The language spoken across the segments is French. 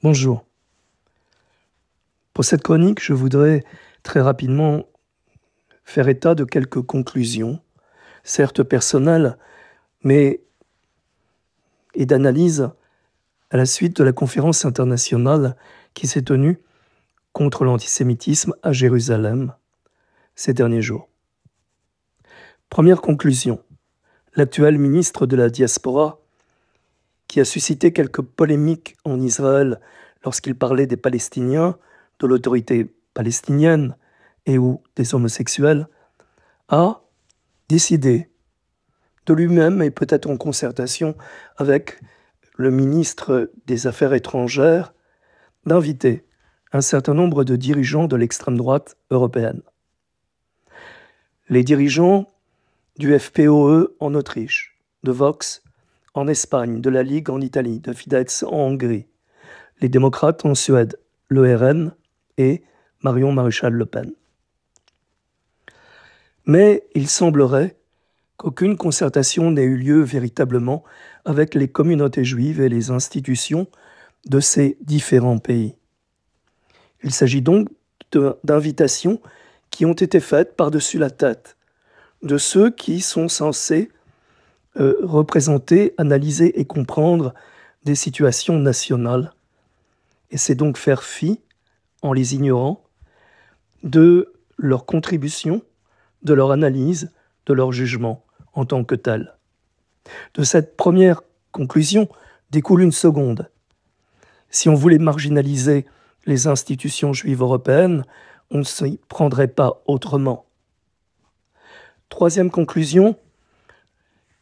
Bonjour. Pour cette chronique, je voudrais très rapidement faire état de quelques conclusions, certes personnelles, mais et d'analyse à la suite de la conférence internationale qui s'est tenue contre l'antisémitisme à Jérusalem ces derniers jours. Première conclusion, l'actuel ministre de la Diaspora, qui a suscité quelques polémiques en Israël lorsqu'il parlait des Palestiniens, de l'autorité palestinienne et ou des homosexuels, a décidé de lui-même et peut-être en concertation avec le ministre des Affaires étrangères d'inviter un certain nombre de dirigeants de l'extrême droite européenne. Les dirigeants du FPÖ en Autriche, de Vox en Espagne, de la Ligue en Italie, de Fidesz en Hongrie, les démocrates en Suède, le RN et Marion Maréchal Le Pen. Mais il semblerait qu'aucune concertation n'ait eu lieu véritablement avec les communautés juives et les institutions de ces différents pays. Il s'agit donc d'invitations qui ont été faites par-dessus la tête de ceux qui sont censés représenter, analyser et comprendre des situations nationales. Et c'est donc faire fi, en les ignorant, de leur contribution, de leur analyse, de leur jugement en tant que tel. De cette première conclusion découle une seconde. Si on voulait marginaliser les institutions juives européennes, on ne s'y prendrait pas autrement. Troisième conclusion,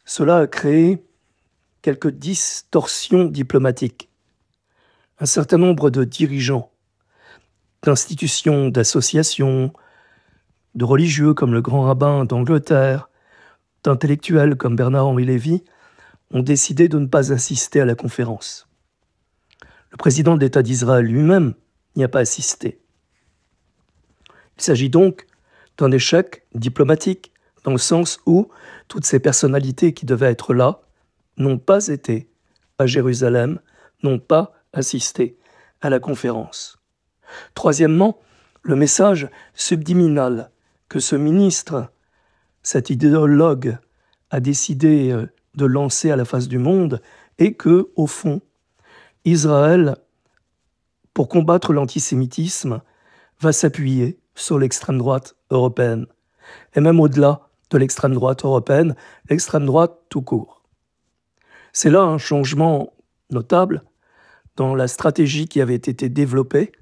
cela a créé quelques distorsions diplomatiques. Un certain nombre de dirigeants d'institutions, d'associations, de religieux comme le grand rabbin d'Angleterre, d'intellectuels comme Bernard-Henri Lévy, ont décidé de ne pas assister à la conférence. Le président de l'État d'Israël lui-même n'y a pas assisté. Il s'agit donc d'un échec diplomatique, dans le sens où toutes ces personnalités qui devaient être là n'ont pas été à Jérusalem, n'ont pas assisté à la conférence. Troisièmement, le message subliminal que ce ministre, cet idéologue, a décidé de lancer à la face du monde est que, au fond, Israël, pour combattre l'antisémitisme, va s'appuyer sur l'extrême droite européenne, et même au-delà de l'extrême droite européenne, l'extrême droite tout court. C'est là un changement notable dans la stratégie qui avait été développée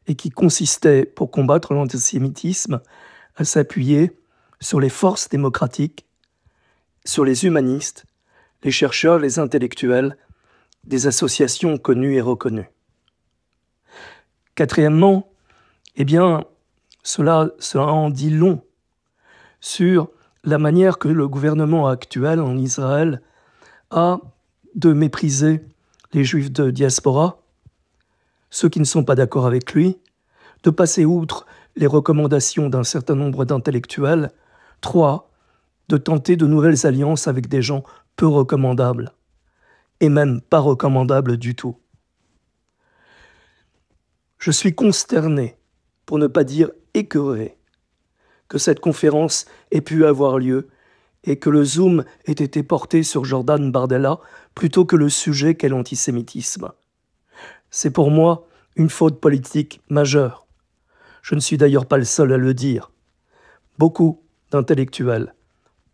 et qui consistait, pour combattre l'antisémitisme, à s'appuyer sur les forces démocratiques, sur les humanistes, les chercheurs, les intellectuels, des associations connues et reconnues. Quatrièmement, cela en dit long sur la manière que le gouvernement actuel en Israël a de mépriser les juifs de diaspora, ceux qui ne sont pas d'accord avec lui, de passer outre les recommandations d'un certain nombre d'intellectuels. 3, de tenter de nouvelles alliances avec des gens peu recommandables, et même pas recommandables du tout. Je suis consterné, pour ne pas dire écœuré, que cette conférence ait pu avoir lieu et que le zoom ait été porté sur Jordan Bardella plutôt que le sujet qu'est l'antisémitisme. C'est pour moi une faute politique majeure. Je ne suis d'ailleurs pas le seul à le dire. Beaucoup d'intellectuels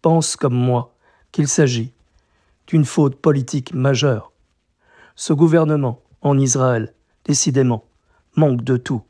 pensent comme moi qu'il s'agit d'une faute politique majeure. Ce gouvernement, en Israël, décidément, manque de tout.